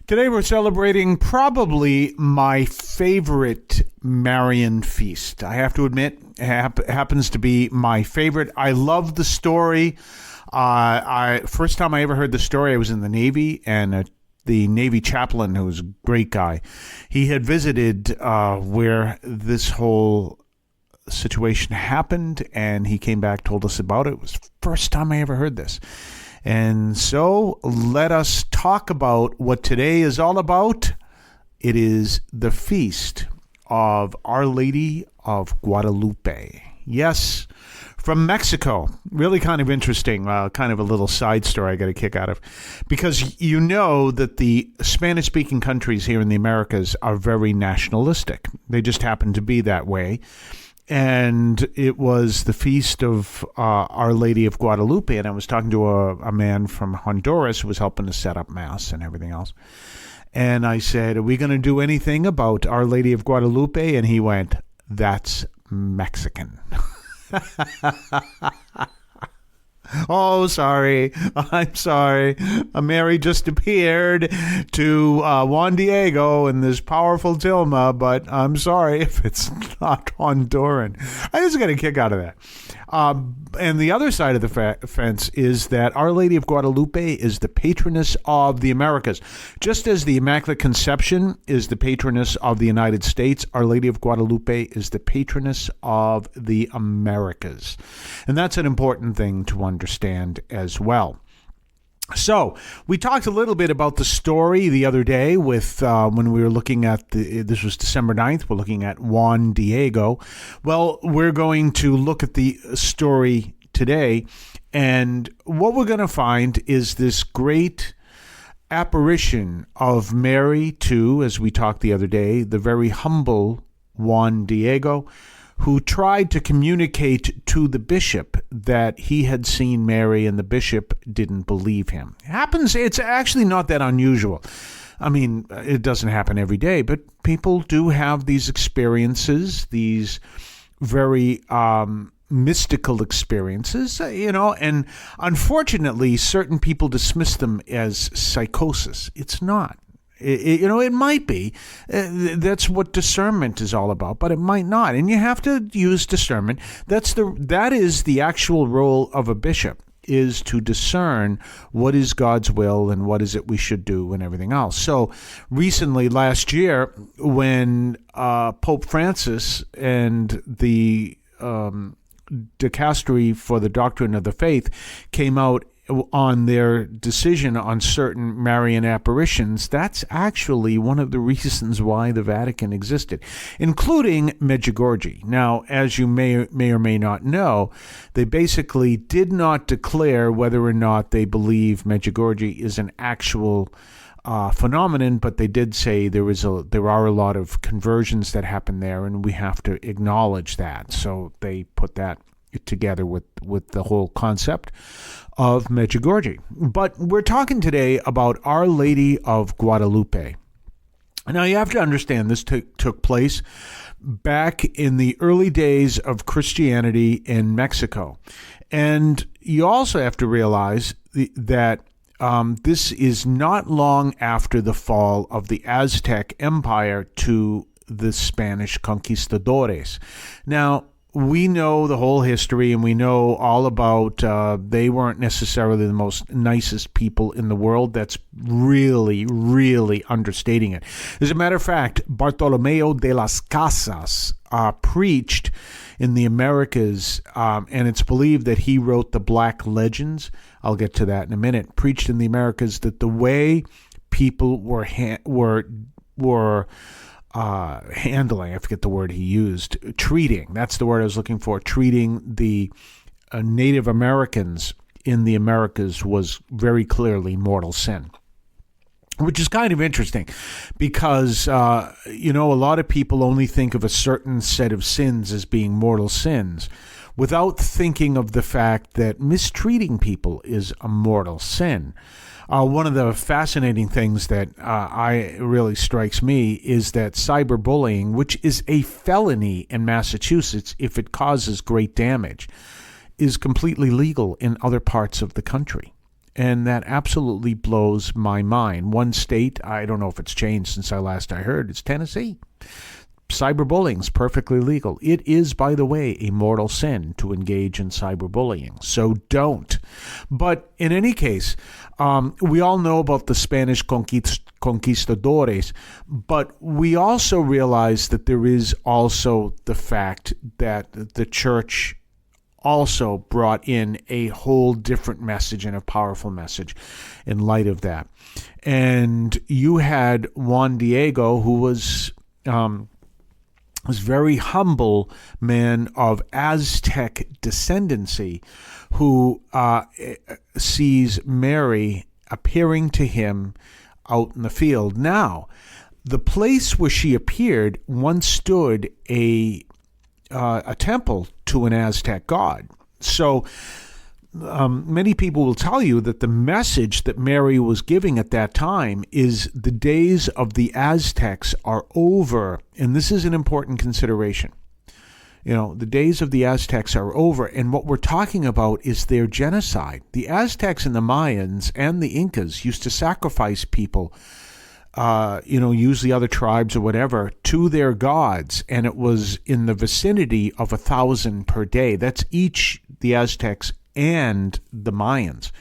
Today we're celebrating probably my favorite Marian feast. I have to admit, it happens to be my favorite. I love the story. First time I ever heard the story, I was in the Navy, and the Navy chaplain, who was a great guy, he had visited where this whole situation happened, and he came back, told us about it. It was the first time I ever heard this. And so let us talk about what today is all about. It is the feast of Our Lady of Guadalupe. Yes, from Mexico. Really kind of interesting, kind of a little side story I got a kick out of. Because you know that the Spanish-speaking countries here in the Americas are very nationalistic. They just happen to be that way. And it was the feast of Our Lady of Guadalupe, and I was talking to a man from Honduras who was helping to set up Mass and everything else. And I said, are we going to do anything about Our Lady of Guadalupe? And he went, that's Mexican. Oh, sorry. I'm sorry. Mary just appeared to Juan Diego in this powerful tilma, but I'm sorry if it's not Honduran. I just got a kick out of that. And the other side of the fence is that Our Lady of Guadalupe is the patroness of the Americas. Just as the Immaculate Conception is the patroness of the United States, Our Lady of Guadalupe is the patroness of the Americas. And that's an important thing to understand as well. So we talked a little bit about the story the other day with when we were looking at this was December 9th. We're looking at Juan Diego. Well, we're going to look at the story today. And what we're going to find is this great apparition of Mary to, as we talked the other day, the very humble Juan Diego, who tried to communicate to the bishop that he had seen Mary, and the bishop didn't believe him. It's actually not that unusual. I mean, it doesn't happen every day, but people do have these experiences, these very mystical experiences, and unfortunately, certain people dismiss them as psychosis. It's not. It might be. That's what discernment is all about, but it might not. And you have to use discernment. That is the actual role of a bishop, is to discern what is God's will and what is it we should do and everything else. So recently, last year, when Pope Francis and the Dicastery for the Doctrine of the Faith came out on their decision on certain Marian apparitions, that's actually one of the reasons why the Vatican existed, including Medjugorje. Now, as you may or may not know, they basically did not declare whether or not they believe Medjugorje is an actual phenomenon, but they did say there are a lot of conversions that happen there, and we have to acknowledge that. So they put that together with the whole concept of Medjugorje. But we're talking today about Our Lady of Guadalupe. Now, you have to understand this took place back in the early days of Christianity in Mexico. And you also have to realize that this is not long after the fall of the Aztec Empire to the Spanish conquistadores. Now, we know the whole history, and we know all about they weren't necessarily the most nicest people in the world. That's really, really understating it. As a matter of fact, Bartolomeo de las Casas preached in the Americas, and it's believed that he wrote the Black Legends. I'll get to that in a minute. Preached in the Americas that the way people were handling, I forget the word he used, treating, that's the word I was looking for, treating the Native Americans in the Americas was very clearly mortal sin. Which is kind of interesting because, a lot of people only think of a certain set of sins as being mortal sins without thinking of the fact that mistreating people is a mortal sin. One of the fascinating things that really strikes me is that cyberbullying, which is a felony in Massachusetts if it causes great damage, is completely legal in other parts of the country. And that absolutely blows my mind. One state, I don't know if it's changed since I heard, it's Tennessee. Cyberbullying is perfectly legal. It is, by the way, a mortal sin to engage in cyberbullying. So don't. But in any case, we all know about the Spanish conquistadores, but we also realize that there is also the fact that the church also brought in a whole different message and a powerful message in light of that. And you had Juan Diego, who was very humble man of Aztec descendancy, who sees Mary appearing to him out in the field. Now, the place where she appeared once stood a temple to an Aztec god. So many people will tell you that the message that Mary was giving at that time is the days of the Aztecs are over. And this is an important consideration. The days of the Aztecs are over. And what we're talking about is their genocide. The Aztecs and the Mayans and the Incas used to sacrifice people, usually other tribes or whatever, to their gods. And it was in the vicinity of 1,000 per day. That's each the Aztecs and the Mayans.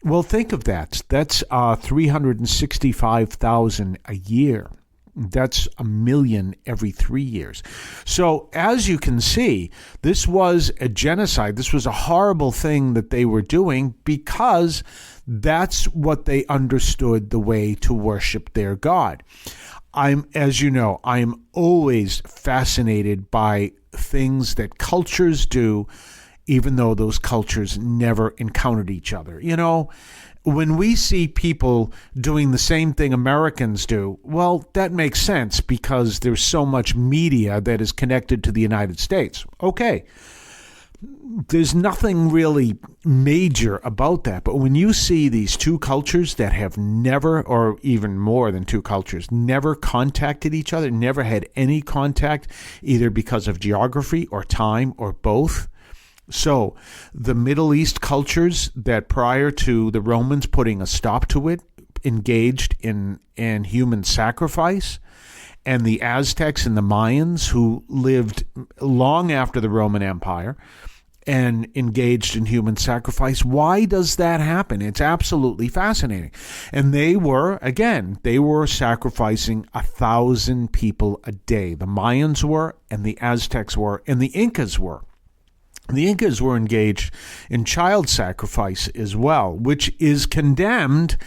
Well, think of that. That's 365,000 a year. That's 1 million every 3 years. So as you can see, this was a genocide. This was a horrible thing that they were doing because that's what they understood the way to worship their God. As you know, I am always fascinated by things that cultures do, even though those cultures never encountered each other. When we see people doing the same thing Americans do, well, that makes sense because there's so much media that is connected to the United States. Okay, there's nothing really major about that. But when you see these two cultures that have never, or even more than two cultures, never contacted each other, never had any contact, either because of geography or time or both. So the Middle East cultures that prior to the Romans putting a stop to it engaged in human sacrifice, and the Aztecs and the Mayans who lived long after the Roman Empire and engaged in human sacrifice. Why does that happen? It's absolutely fascinating. And they were sacrificing 1,000 people a day. The Mayans were, and the Aztecs were, and the Incas were. The Incas were engaged in child sacrifice as well, which is condemned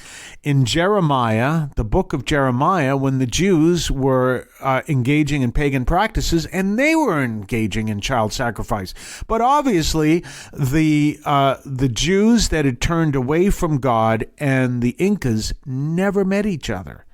in Jeremiah, the book of Jeremiah, when the Jews were engaging in pagan practices and they were engaging in child sacrifice. But obviously, the Jews that had turned away from God and the Incas never met each other.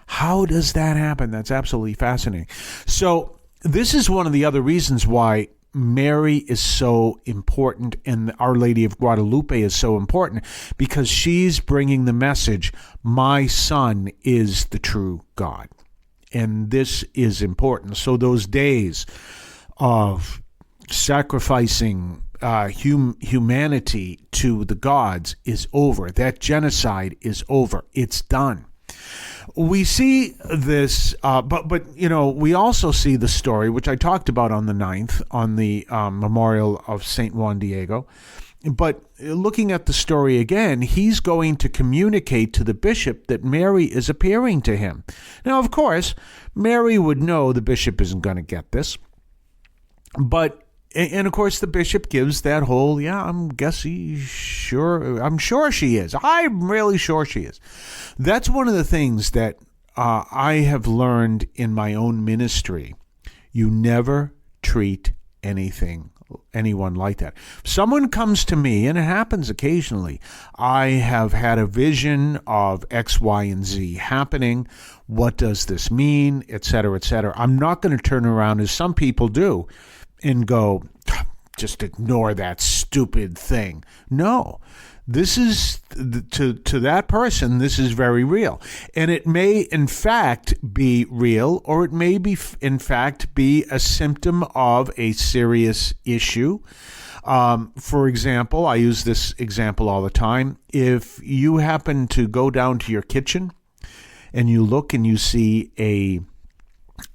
How does that happen? That's absolutely fascinating. So this is one of the other reasons why Mary is so important and Our Lady of Guadalupe is so important, because she's bringing the message, my son is the true God. And this is important. So those days of sacrificing humanity to the gods is over. That genocide is over. It's done. We see this, but we also see the story, which I talked about on the 9th, on the memorial of St. Juan Diego. But looking at the story again, he's going to communicate to the bishop that Mary is appearing to him. Now, of course, Mary would know the bishop isn't going to get this. And of course, the bishop gives that whole, I'm sure she is. I'm really sure she is. That's one of the things that I have learned in my own ministry. You never treat anyone like that. If someone comes to me, and it happens occasionally, I have had a vision of X, Y, and Z happening. What does this mean? Et cetera, et cetera. I'm not going to turn around, as some people do, and go, just ignore that stupid thing. No, this is, to that person, this is very real. And it may, in fact, be real, or it may be, in fact, be a symptom of a serious issue. For example, I use this example all the time. If you happen to go down to your kitchen and you look and you see a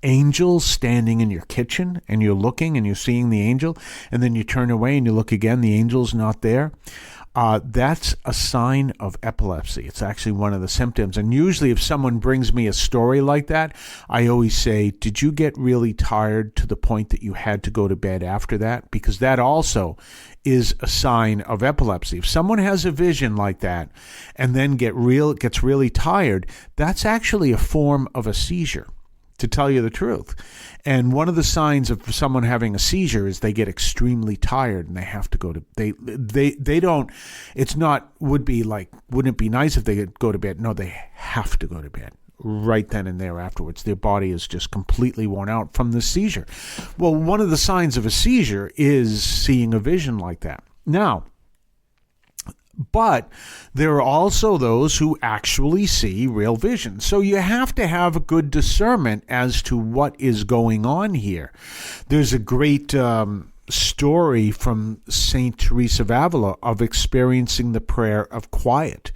angel standing in your kitchen, and you're looking and you're seeing the angel, and then you turn away and you look again, the angel's not there, that's a sign of epilepsy. It's actually one of the symptoms. And usually if someone brings me a story like that, I always say, did you get really tired to the point that you had to go to bed after that? Because that also is a sign of epilepsy. If someone has a vision like that and then gets really tired, that's actually a form of a seizure, to tell you the truth. And one of the signs of someone having a seizure is they get extremely tired and they have to go to, they don't, it's not, wouldn't it be nice if they could go to bed? No, they have to go to bed right then and there afterwards. Their body is just completely worn out from the seizure. Well, one of the signs of a seizure is seeing a vision like that. Now, but there are also those who actually see real vision. So you have to have a good discernment as to what is going on here. There's a great story from Saint Teresa of Avila of experiencing the prayer of quiet,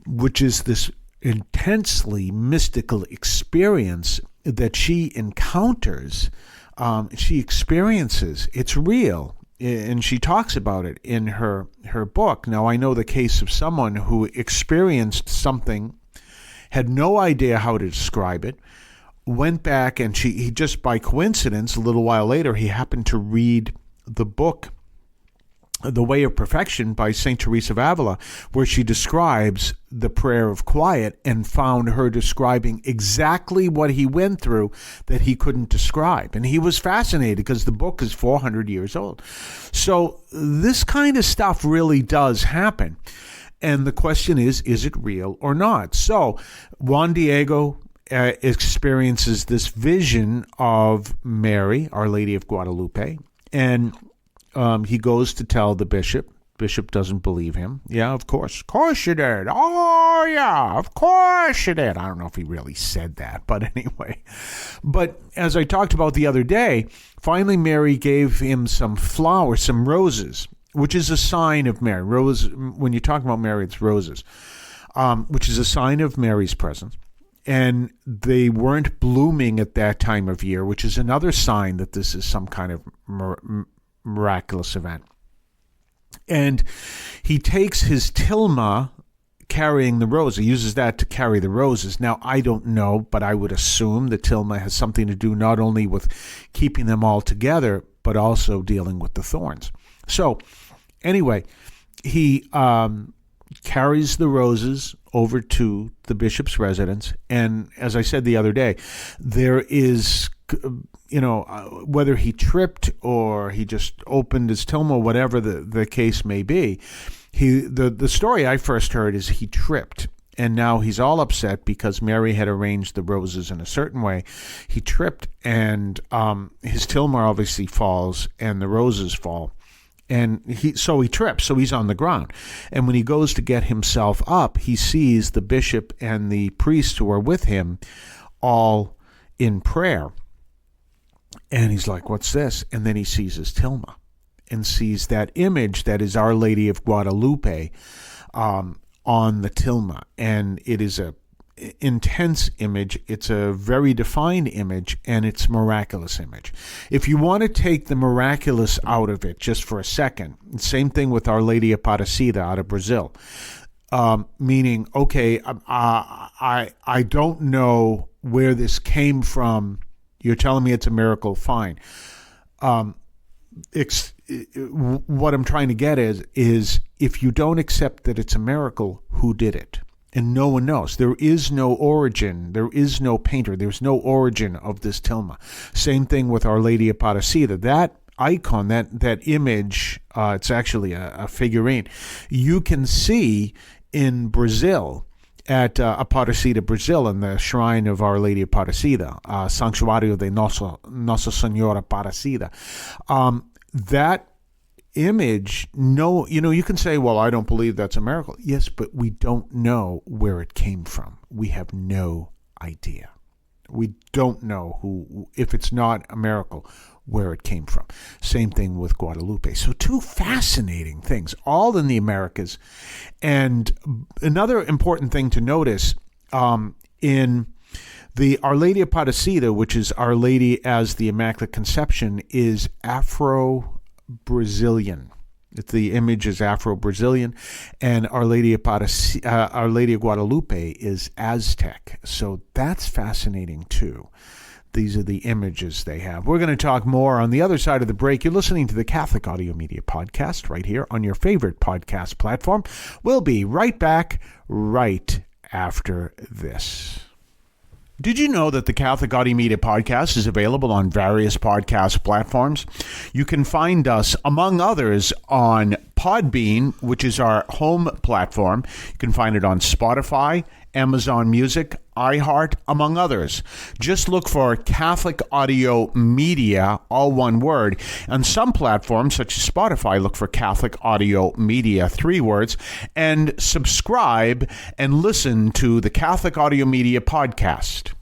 which is this intensely mystical experience that she encounters. She experiences. It's real. And she talks about it in her book. Now, I know the case of someone who experienced something, had no idea how to describe it, went back, and he just by coincidence, a little while later, he happened to read the book, The Way of Perfection by St. Teresa of Avila, where she describes the prayer of quiet, and found her describing exactly what he went through that he couldn't describe. And he was fascinated because the book is 400 years old. So this kind of stuff really does happen. And the question is it real or not? So Juan Diego experiences this vision of Mary, Our Lady of Guadalupe, and he goes to tell the bishop. Bishop doesn't believe him. Yeah, of course. Of course you did. Oh, yeah, of course you did. I don't know if he really said that, but anyway. But as I talked about the other day, finally Mary gave him some flowers, some roses, which is a sign of Mary. Rose, when you talk about Mary, it's roses, which is a sign of Mary's presence. And they weren't blooming at that time of year, which is another sign that this is some kind of miraculous event. And he takes his tilma carrying the roses. He uses that to carry the roses. Now, I don't know, but I would assume the tilma has something to do not only with keeping them all together, but also dealing with the thorns. So, anyway, he carries the roses over to the bishop's residence. And as I said the other day, there is, whether he tripped or he just opened his tilma, whatever the case may be, the story I first heard is he tripped. And now he's all upset because Mary had arranged the roses in a certain way. He tripped, and his tilma obviously falls, and the roses fall. And he trips, so he's on the ground. And when he goes to get himself up, he sees the bishop and the priest who are with him all in prayer. And he's like, what's this? And then he sees his tilma and sees that image that is Our Lady of Guadalupe on the tilma. And it is a intense image. It's a very defined image, and it's a miraculous image. If you want to take the miraculous out of it just for a second, same thing with Our Lady Aparecida out of Brazil, meaning, okay, I don't know where this came from. You're telling me it's a miracle, fine. What I'm trying to get is if you don't accept that it's a miracle, who did it? And no one knows. There is no origin. There is no painter. There's no origin of this tilma. Same thing with Our Lady Aparecida. That icon, that image, it's actually a figurine. You can see in Brazil, at Aparecida, Brazil, in the shrine of Our Lady Aparecida, Santuário de Nossa Senhora Aparecida. That image, you can say, well, I don't believe that's a miracle. Yes, but we don't know where it came from. We have no idea. We don't know who, if it's not a miracle, where it came from. Same thing with Guadalupe. So two fascinating things, all in the Americas. And another important thing to notice, in the Our Lady of Aparecida, which is Our Lady as the Immaculate Conception, is Afro-Brazilian. The image is Afro-Brazilian, and Our Lady of Guadalupe is Aztec. So that's fascinating too. These are the images they have. We're going to talk more on the other side of the break. You're listening to the Catholic Audio Media Podcast right here on your favorite podcast platform. We'll be right back right after this. Did you know that the Catholic Audio Media Podcast is available on various podcast platforms? You can find us, among others, on Podbean, which is our home platform. You can find it on Spotify, Amazon Music, iHeart, among others. Just look for Catholic Audio Media, all one word. On some platforms, such as Spotify, look for Catholic Audio Media, 3 words, and subscribe and listen to the Catholic Audio Media Podcast.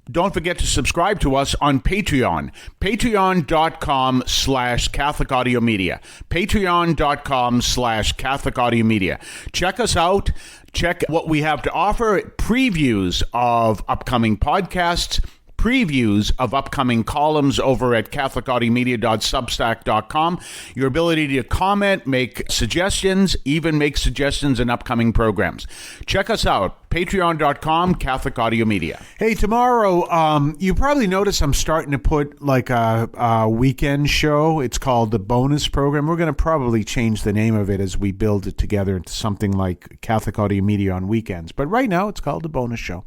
Don't forget to subscribe to us on Patreon. Patreon.com/Catholic Audio Media. Patreon.com/Catholic Audio Media. Check us out. Check what we have to offer. Previews of upcoming podcasts. Previews of upcoming columns over at catholicaudiomedia.substack.com. Your ability to comment, make suggestions, even make suggestions in upcoming programs. Check us out. Patreon.com, Catholic Audio Media. Hey, tomorrow, you probably notice I'm starting to put like a weekend show. It's called the bonus program. We're going to probably change the name of it as we build it together into something like Catholic Audio Media on weekends. But right now, it's called the bonus show.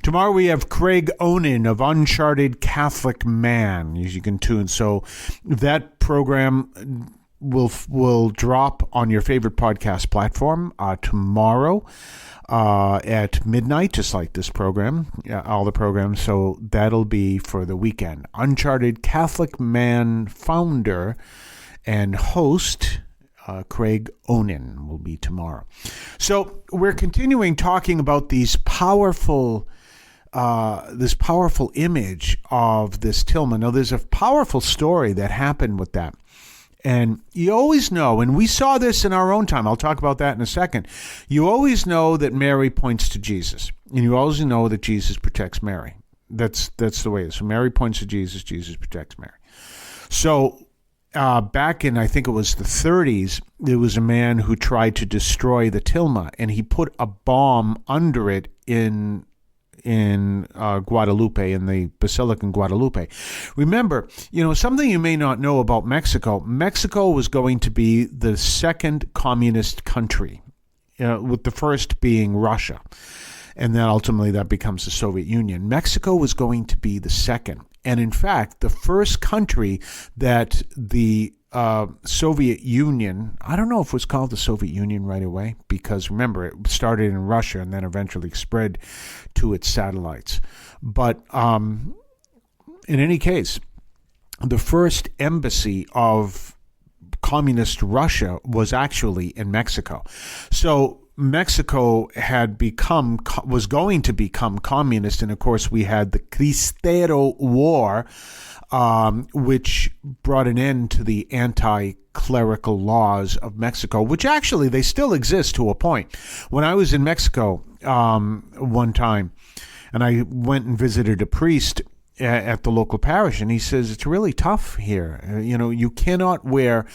Tomorrow, we have Craig Onan of Uncharted Catholic Man, as you can tune. So that program will drop on your favorite podcast platform tomorrow at midnight, just like this program, all the programs. So that'll be for the weekend. Uncharted Catholic Man founder and host Craig Onan will be tomorrow. So we're continuing talking about these powerful this powerful image of this tilma. Now, there's a powerful story that happened with that. And you always know, and we saw this in our own time, I'll talk about that in a second, you always know that Mary points to Jesus. And you always know that Jesus protects Mary. That's the way it is. So Mary points to Jesus, Jesus protects Mary. So back in, I think it was the 30s, there was a man who tried to destroy the tilma, and he put a bomb under it in Guadalupe, in the Basilica in Guadalupe. Remember, something you may not know about Mexico. Mexico was going to be the second communist country, with the first being Russia. And then ultimately that becomes the Soviet Union. Mexico was going to be the second. And in fact, the first country that the Soviet Union, I don't know if it was called the Soviet Union right away, because remember, it started in Russia and then eventually spread to its satellites. But in any case, the first embassy of communist Russia was actually in Mexico. So Mexico was going to become communist, and of course we had the Cristero War, which brought an end to the anti-clerical laws of Mexico, which actually they still exist to a point. When I was in Mexico one time, and I went and visited a priest at the local parish, and he says, it's really tough here. You cannot wear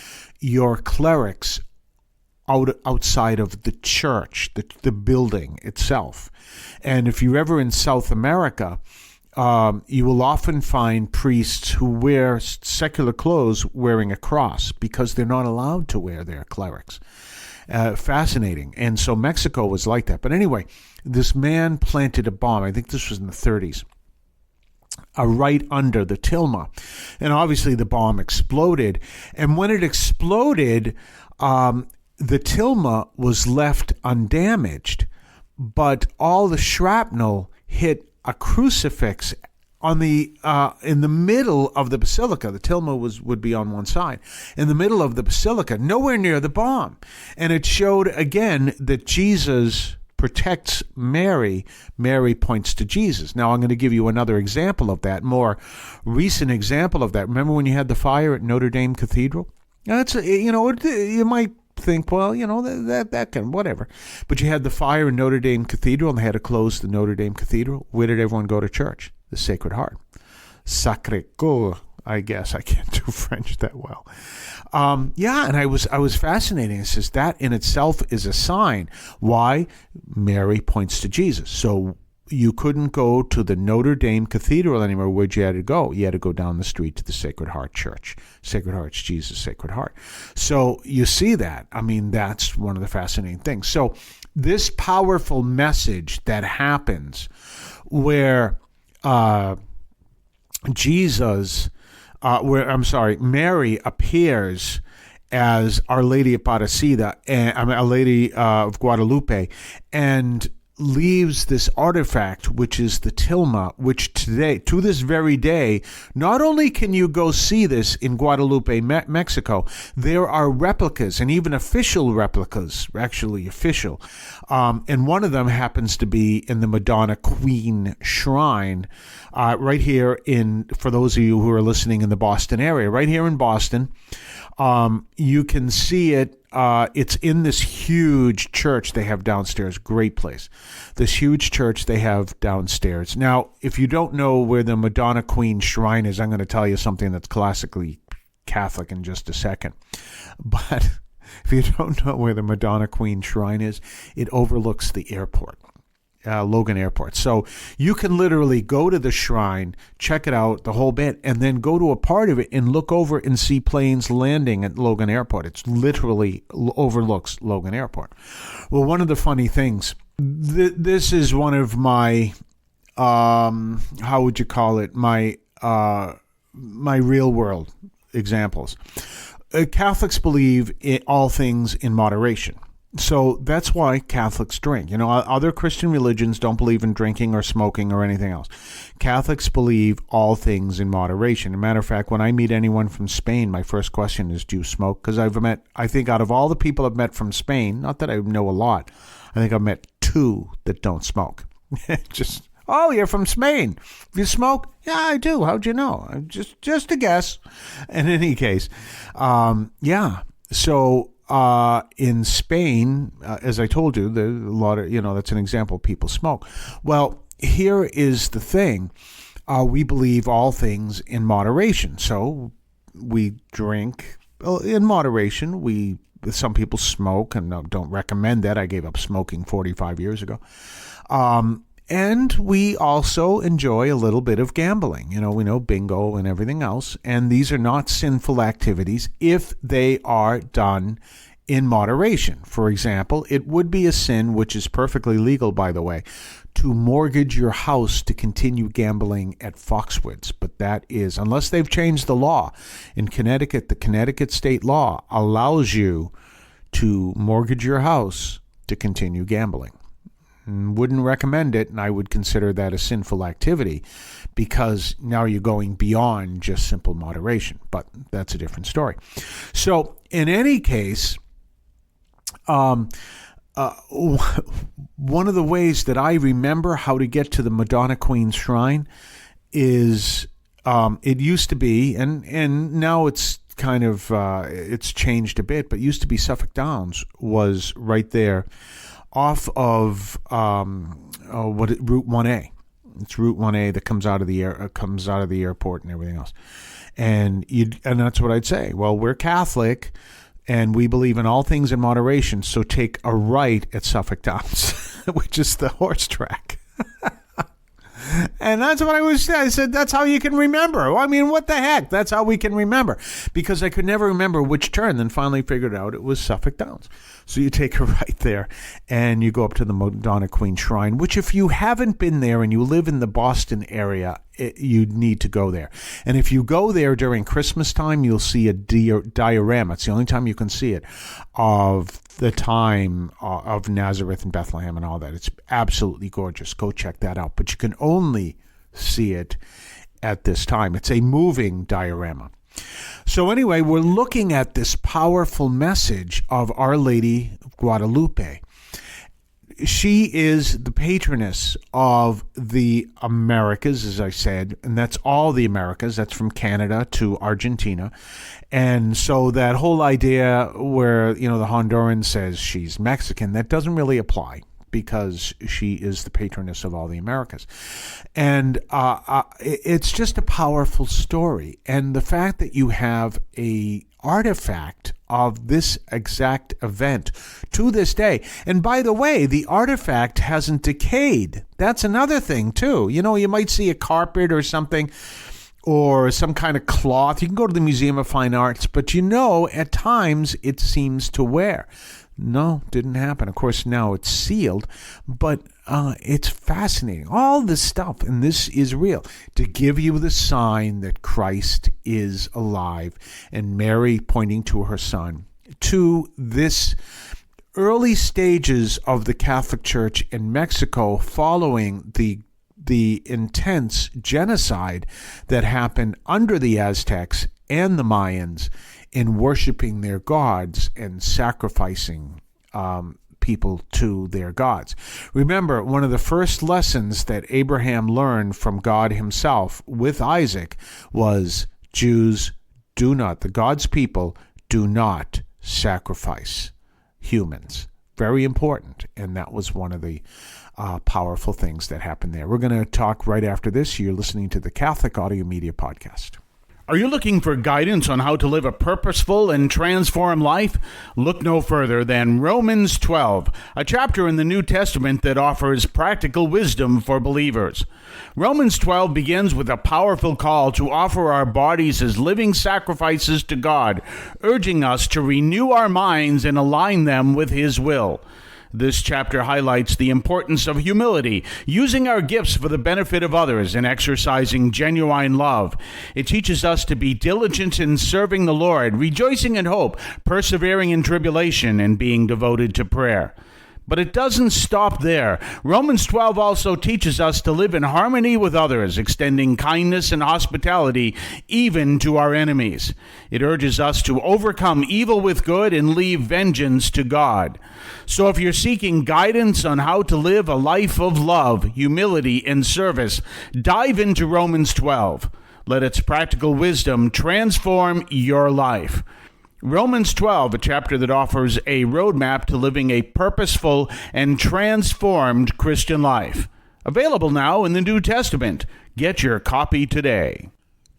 your clerics outside of the church, the building itself. And if you're ever in South America, you will often find priests who wear secular clothes wearing a cross because they're not allowed to wear their clerics. Fascinating. And so Mexico was like that. But anyway, this man planted a bomb. I think this was in the 30s. Right under the tilma. And obviously the bomb exploded. And when it exploded, the tilma was left undamaged, but all the shrapnel hit a crucifix on the in the middle of the basilica. The tilma would be on one side, in the middle of the basilica, nowhere near the bomb, and it showed again that Jesus protects Mary, Mary points to Jesus. Now, I'm going to give you another example of that, more recent example of that. Remember when you had the fire at Notre Dame Cathedral? That's, you might think, well, that can, whatever. But you had the fire in Notre Dame Cathedral, and they had to close the Notre Dame Cathedral. Where did everyone go to church? The Sacred Heart. Sacré-Cœur, I guess. I can't do French that well. And I was fascinated. It says that in itself is a sign. Why? Mary points to Jesus. So you couldn't go to the Notre Dame Cathedral anymore. Where'd you had to go? You had to go down the street to the Sacred Heart Church. Sacred Heart's Jesus' Sacred Heart. So you see that. I mean, that's one of the fascinating things. So this powerful message that happens where Mary appears as Our Lady of Aparecida, and Our Lady of Guadalupe, and leaves this artifact, which is the tilma, which today, to this very day, not only can you go see this in Guadalupe, Mexico, there are replicas, and even official replicas, actually official, and one of them happens to be in the Madonna Queen Shrine, right here for those of you who are listening in the Boston area, right here in Boston. You can see it. It's in this huge church they have downstairs. Great place. This huge church they have downstairs. Now, if you don't know where the Madonna Queen Shrine is, I'm going to tell you something that's classically Catholic in just a second. But if you don't know where the Madonna Queen Shrine is, it overlooks the airport. Logan Airport. So you can literally go to the shrine, check it out, the whole bit, and then go to a part of it and look over and see planes landing at Logan Airport. It's literally overlooks Logan Airport. Well, one of the funny things, this is one of my, how would you call it, my real world examples. Catholics believe in all things in moderation. So that's why Catholics drink. Other Christian religions don't believe in drinking or smoking or anything else. Catholics believe all things in moderation. As a matter of fact, when I meet anyone from Spain, my first question is, do you smoke? Because I think out of all the people I've met from Spain, not that I know a lot, I think I've met 2 that don't smoke. Oh, you're from Spain. You smoke? Yeah, I do. How'd you know? Just a guess. In any case, So in Spain, as I told you, there's a lot of, that's an example. People smoke. Well, here is the thing. We believe all things in moderation. So we drink in moderation. Some people smoke, and don't recommend that. I gave up smoking 45 years ago. And we also enjoy a little bit of gambling. We know bingo and everything else. And these are not sinful activities if they are done in moderation. For example, it would be a sin, which is perfectly legal, by the way, to mortgage your house to continue gambling at Foxwoods. But that is, unless they've changed the law. In Connecticut, the Connecticut state law allows you to mortgage your house to continue gambling. Wouldn't recommend it, and I would consider that a sinful activity because now you're going beyond just simple moderation, but that's a different story. So in any case, one of the ways that I remember how to get to the Madonna Queen Shrine is it used to be, and now it's kind of, it's changed a bit, but it used to be Suffolk Downs was right there off of Route 1A. It's Route 1A that comes out of the airport and everything else. And that's what I'd say. Well, we're Catholic and we believe in all things in moderation, so take a right at Suffolk Downs, which is the horse track. And that's what I was saying. I said, that's how you can remember. I mean, what the heck? That's how we can remember. Because I could never remember which turn, then finally figured out it was Suffolk Downs. So you take a right there and you go up to the Madonna Queen Shrine, which if you haven't been there and you live in the Boston area, you need to go there. And if you go there during Christmas time, you'll see a diorama. It's the only time you can see it of the time of Nazareth and Bethlehem and all that. It's absolutely gorgeous. Go check that out. But you can only see it at this time. It's a moving diorama. So anyway, we're looking at this powerful message of Our Lady of Guadalupe. she is the patroness of the Americas, as I said, and that's all the Americas. That's from Canada to Argentina. And so that whole idea where, the Honduran says she's Mexican, that doesn't really apply, because she is the patroness of all the Americas. And it's just a powerful story. And the fact that you have a artifact of this exact event to this day. And by the way, the artifact hasn't decayed. That's another thing, too. You might see a carpet or something, or some kind of cloth. You can go to the Museum of Fine Arts, but at times it seems to wear. No, didn't happen. Of course, now it's sealed, but it's fascinating. All this stuff, and this is real, to give you the sign that Christ is alive, and Mary pointing to her son, to this early stages of the Catholic Church in Mexico following the intense genocide that happened under the Aztecs and the Mayans in worshiping their gods and sacrificing people to their gods. Remember, one of the first lessons that Abraham learned from God himself with Isaac was God's people do not sacrifice humans. Very important. And that was one of the powerful things that happened there. We're going to talk right after this. You're listening to the Catholic Audio Media Podcast. Are you looking for guidance on how to live a purposeful and transformed life? Look no further than Romans 12, a chapter in the New Testament that offers practical wisdom for believers. Romans 12 begins with a powerful call to offer our bodies as living sacrifices to God, urging us to renew our minds and align them with His will. This chapter highlights the importance of humility, using our gifts for the benefit of others, and exercising genuine love. It teaches us to be diligent in serving the Lord, rejoicing in hope, persevering in tribulation, and being devoted to prayer. But it doesn't stop there. Romans 12 also teaches us to live in harmony with others, extending kindness and hospitality even to our enemies. It urges us to overcome evil with good and leave vengeance to God. So if you're seeking guidance on how to live a life of love, humility, and service, dive into Romans 12. Let its practical wisdom transform your life. Romans 12, a chapter that offers a roadmap to living a purposeful and transformed Christian life. Available now in the New Testament. Get your copy today.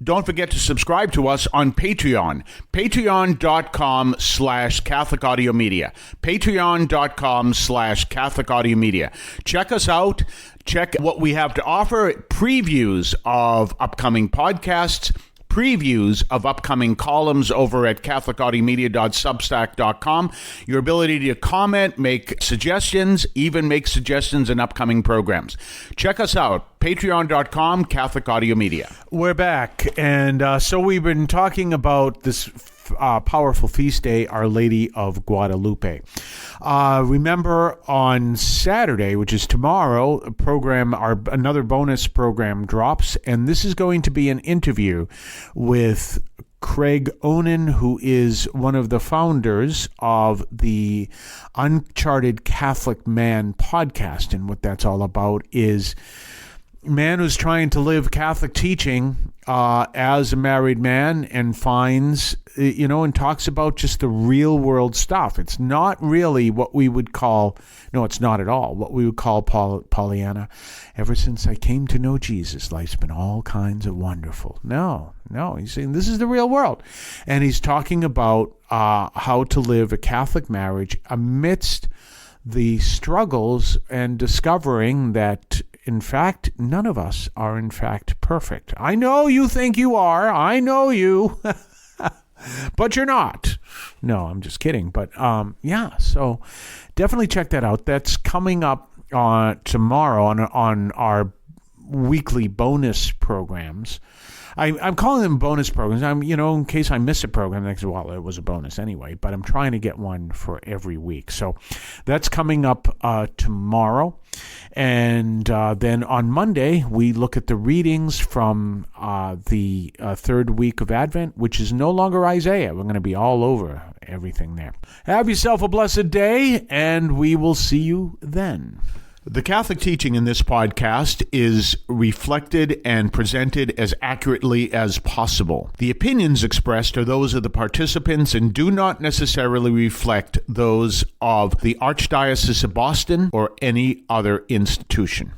Don't forget to subscribe to us on Patreon. Patreon.com/Catholic Audio Media. Patreon.com/Catholic Audio Media. Check us out. Check what we have to offer. Previews of upcoming podcasts. Previews of upcoming columns over at catholicaudiomedia.substack.com. Your ability to comment, make suggestions, even make suggestions in upcoming programs. Check us out, patreon.com, Catholic Audio Media. We're back, and so we've been talking about this powerful feast day, Our Lady of Guadalupe. Remember, on Saturday, which is tomorrow, another bonus program drops, and this is going to be an interview with Craig Onan, who is one of the founders of the Uncharted Catholic Man podcast. And what that's all about is a man who's trying to live Catholic teaching as a married man, and finds, and talks about just the real world stuff. It's not really what we would call, no, it's not at all what we would call Pollyanna. Ever since I came to know Jesus, life's been all kinds of wonderful. No, he's saying this is the real world. And he's talking about how to live a Catholic marriage amidst the struggles, and discovering that, in fact, none of us are, in fact, perfect. I know you think you are. I know you. But you're not. No, I'm just kidding. But, so definitely check that out. That's coming up tomorrow on our weekly bonus programs. I'm calling them bonus programs. In case I miss a program, next, well, it was a bonus anyway, but I'm trying to get one for every week. So that's coming up tomorrow. And then on Monday, we look at the readings from the third week of Advent, which is no longer Isaiah. We're going to be all over everything there. Have yourself a blessed day, and we will see you then. The Catholic teaching in this podcast is reflected and presented as accurately as possible. The opinions expressed are those of the participants and do not necessarily reflect those of the Archdiocese of Boston or any other institution.